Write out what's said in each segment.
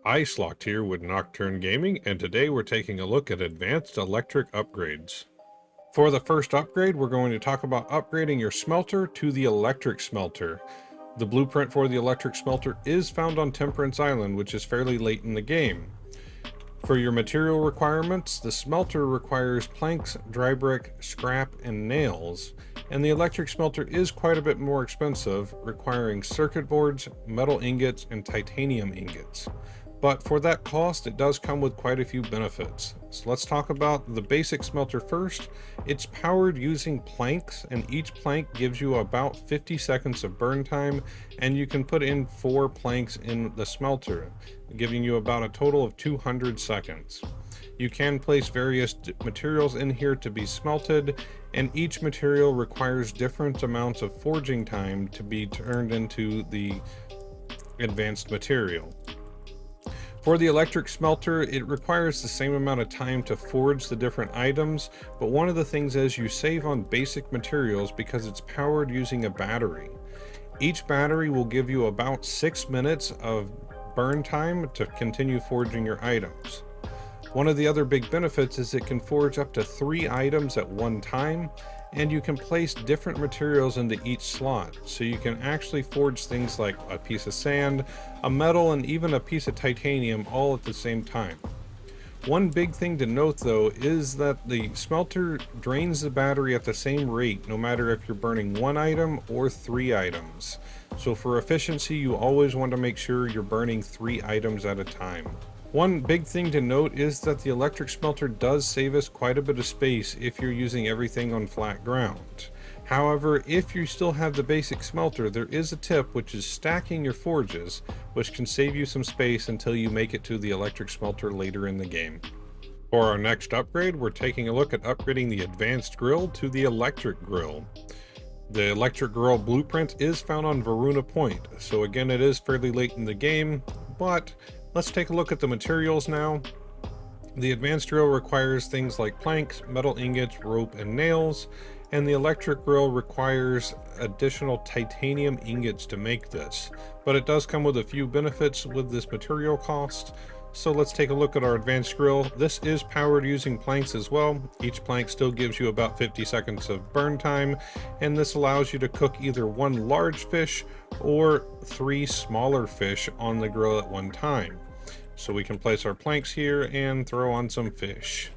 Locked here with Nocturne Gaming, and today we're taking a look at advanced electric upgrades. For the first upgrade, we're going to talk about upgrading your smelter to the Electric Smelter. The blueprint for the Electric Smelter is found on Temperance Island, which is fairly late in the game. For your material requirements, the smelter requires planks, dry brick, scrap, and nails, and the electric smelter is quite a bit more expensive, requiring circuit boards, metal ingots, and titanium ingots. But for that cost, it does come with quite a few benefits. So let's talk about the basic smelter first. It's powered using planks, and each plank gives you about 50 seconds of burn time, and you can put in 4 planks in the smelter, giving you about a total of 200 seconds. You can place various materials in here to be smelted, and each material requires different amounts of forging time to be turned into the advanced material. For the electric smelter, it requires the same amount of time to forge the different items, but one of the things is you save on basic materials because it's powered using a battery. Each battery will give you about 6 minutes of burn time to continue forging your items. One of the other big benefits is it can forge up to 3 items at one time, and you can place different materials into each slot, so you can actually forge things like a piece of sand, a metal, and even a piece of titanium all at the same time. One big thing to note though is that the smelter drains the battery at the same rate no matter if you're burning 1 item or 3 items. So for efficiency, you always want to make sure you're burning 3 items at a time. One big thing to note is that the electric smelter does save us quite a bit of space if you're using everything on flat ground. However, if you still have the basic smelter, there is a tip, which is stacking your forges, which can save you some space until you make it to the electric smelter later in the game. For our next upgrade, we're taking a look at upgrading the advanced grill to the electric grill. The electric grill blueprint is found on Varuna Point, so again it is fairly late in the game, but let's take a look at the materials now. The advanced grill requires things like planks, metal ingots, rope, and nails, and the electric grill requires additional titanium ingots to make this, but it does come with a few benefits with this material cost. So let's take a look at our advanced grill. This is powered using planks as well. Each plank still gives you about 50 seconds of burn time, and this allows you to cook either 1 large fish or 3 smaller fish on the grill at one time. So we can place our planks here and throw on some fish.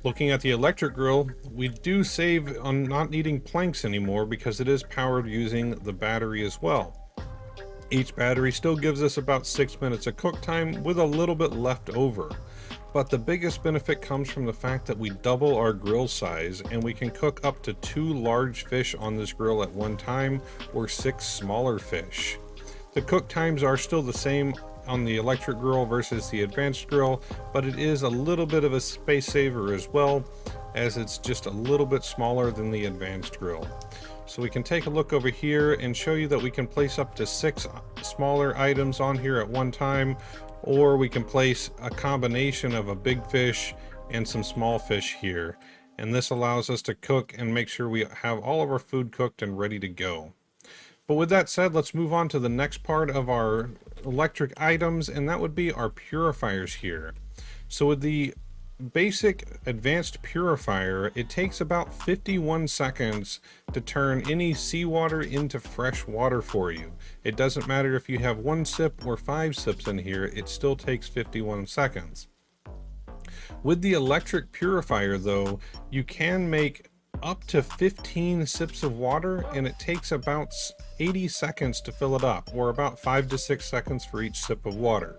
Looking at the electric grill, we do save on not needing planks anymore because it is powered using the battery as well. Each battery still gives us about 6 minutes of cook time with a little bit left over. But the biggest benefit comes from the fact that we double our grill size and we can cook up to 2 large fish on this grill at one time or 6 smaller fish. The cook times are still the same on the electric grill versus the advanced grill, but it is a little bit of a space saver as well, as it's just a little bit smaller than the advanced grill. So we can take a look over here and show you that we can place up to 6 smaller items on here at one time, or we can place a combination of a big fish and some small fish here. And this allows us to cook and make sure we have all of our food cooked and ready to go. But with that said, let's move on to the next part of our electric items, and that would be our purifiers here. So with the basic advanced purifier, it takes about 51 seconds to turn any seawater into fresh water for you. It doesn't matter if you have 1 sip or 5 sips in here, it still takes 51 seconds. With the electric purifier though, you can make up to 15 sips of water, and it takes about 80 seconds to fill it up, or about 5 to 6 seconds for each sip of water.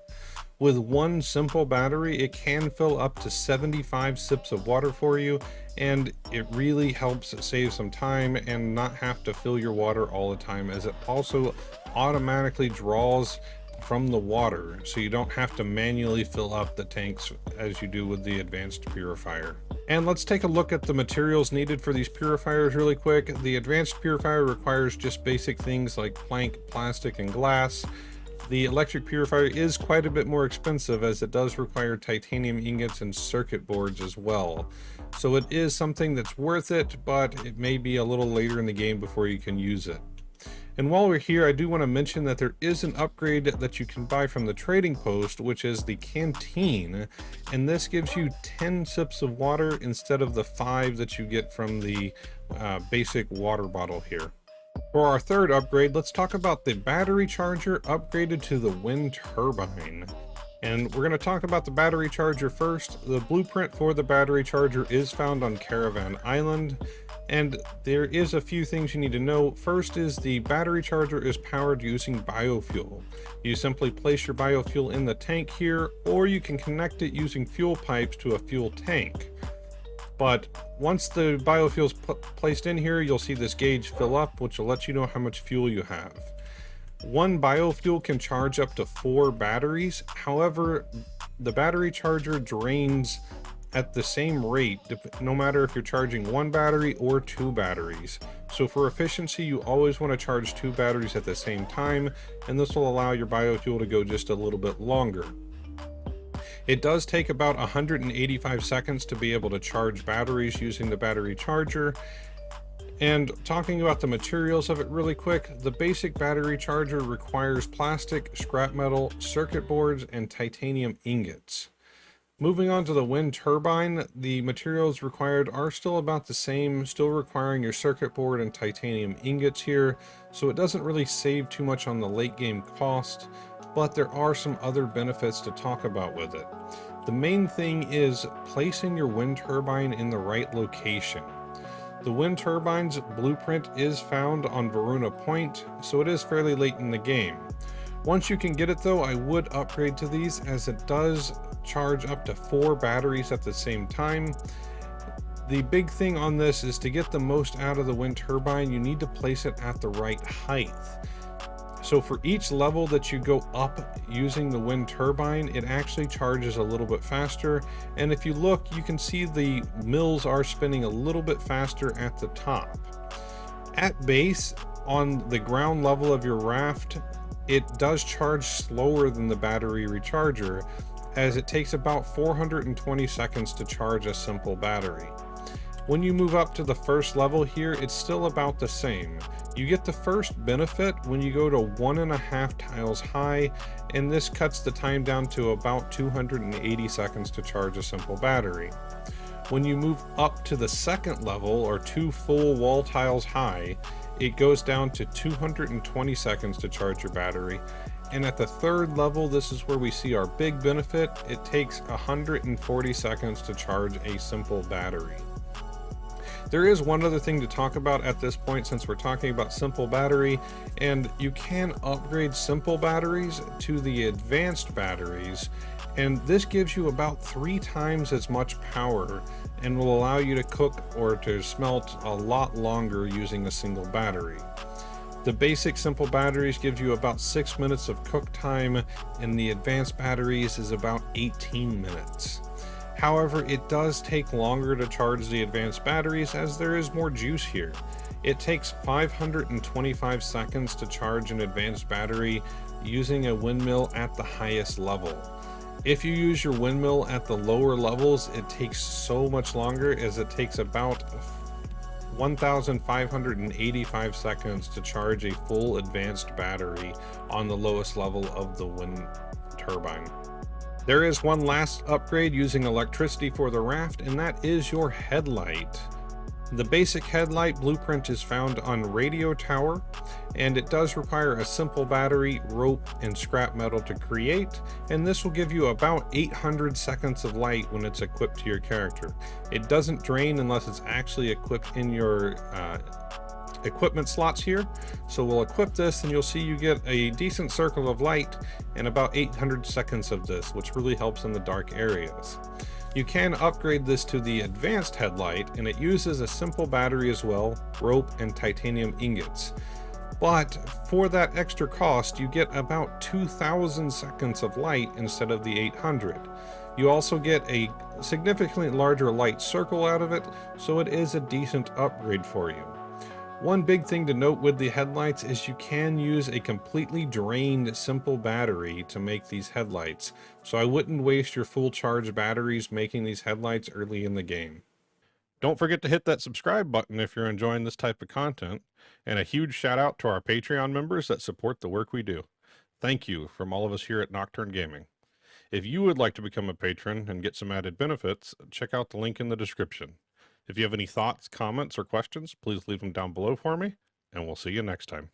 With 1 simple battery, it can fill up to 75 sips of water for you, and it really helps save some time and not have to fill your water all the time, as it also automatically draws from the water, so you don't have to manually fill up the tanks as you do with the advanced purifier. And let's take a look at the materials needed for these purifiers really quick. The advanced purifier requires just basic things like plank, plastic, and glass. The electric purifier is quite a bit more expensive, as it does require titanium ingots and circuit boards as well. So it is something that's worth it, but it may be a little later in the game before you can use it. And while we're here, I do want to mention that there is an upgrade that you can buy from the trading post, which is the canteen, and this gives you 10 sips of water instead of the 5 that you get from the basic water bottle here. For our third upgrade, let's talk about the battery charger upgraded to the Wind Turbine. And we're going to talk about the battery charger first. The blueprint for the battery charger is found on Caravan Island, and there is a few things you need to know. First is the battery charger is powered using biofuel. You simply place your biofuel in the tank here, or you can connect it using fuel pipes to a fuel tank. But once the biofuel is placed in here, you'll see this gauge fill up, which will let you know how much fuel you have. One biofuel can charge up to 4 batteries. However, the battery charger drains at the same rate, no matter if you're charging 1 battery or 2 batteries. So for efficiency, you always want to charge 2 batteries at the same time, and this will allow your biofuel to go just a little bit longer. It does take about 185 seconds to be able to charge batteries using the battery charger. And talking about the materials of it really quick, the basic battery charger requires plastic, scrap metal, circuit boards, and titanium ingots. Moving on to the wind turbine, the materials required are still about the same, still requiring your circuit board and titanium ingots here, so it doesn't really save too much on the late game cost, but there are some other benefits to talk about with it. The main thing is placing your wind turbine in the right location. The wind turbine's blueprint is found on Varuna Point, so it is fairly late in the game. Once you can get it though, I would upgrade to these as it does charge up to 4 batteries at the same time. The big thing on this is to get the most out of the wind turbine, you need to place it at the right height. So for each level that you go up using the wind turbine, it actually charges a little bit faster. And if you look, you can see the mills are spinning a little bit faster at the top. At base, on the ground level of your raft, it does charge slower than the battery recharger, as it takes about 420 seconds to charge a simple battery. When you move up to the first level here, it's still about the same. You get the first benefit when you go to 1.5 tiles high, and this cuts the time down to about 280 seconds to charge a simple battery. When you move up to the second level, or 2 full wall tiles high, it goes down to 220 seconds to charge your battery. And at the third level, this is where we see our big benefit. It takes 140 seconds to charge a simple battery. There is one other thing to talk about at this point, since we're talking about simple battery, and you can upgrade simple batteries to the advanced batteries, and this gives you about 3 times as much power and will allow you to cook or to smelt a lot longer using a single battery. The basic simple batteries give you about 6 minutes of cook time, and the advanced batteries is about 18 minutes. However, it does take longer to charge the advanced batteries as there is more juice here. It takes 525 seconds to charge an advanced battery using a windmill at the highest level. If you use your windmill at the lower levels, it takes so much longer, as it takes about 1,585 seconds to charge a full advanced battery on the lowest level of the wind turbine. There is one last upgrade using electricity for the raft, and that is your headlight. The basic headlight blueprint is found on Radio Tower, and it does require a simple battery, rope, and scrap metal to create, and this will give you about 800 seconds of light when it's equipped to your character. It doesn't drain unless it's actually equipped in your equipment slots here. So we'll equip this, and you'll see you get a decent circle of light and about 800 seconds of this, which really helps in the dark areas. You can upgrade this to the advanced headlight, and it uses a simple battery as well, rope, and titanium ingots. But for that extra cost, you get about 2,000 seconds of light instead of the 800. You also get a significantly larger light circle out of it, so it is a decent upgrade for you. One big thing to note with the headlights is you can use a completely drained simple battery to make these headlights, so I wouldn't waste your full charge batteries making these headlights early in the game. Don't forget to hit that subscribe button if you're enjoying this type of content, and a huge shout out to our Patreon members that support the work we do. Thank you from all of us here at Nocturne Gaming. If you would like to become a patron and get some added benefits, check out the link in the description. If you have any thoughts, comments, or questions, please leave them down below for me, and we'll see you next time.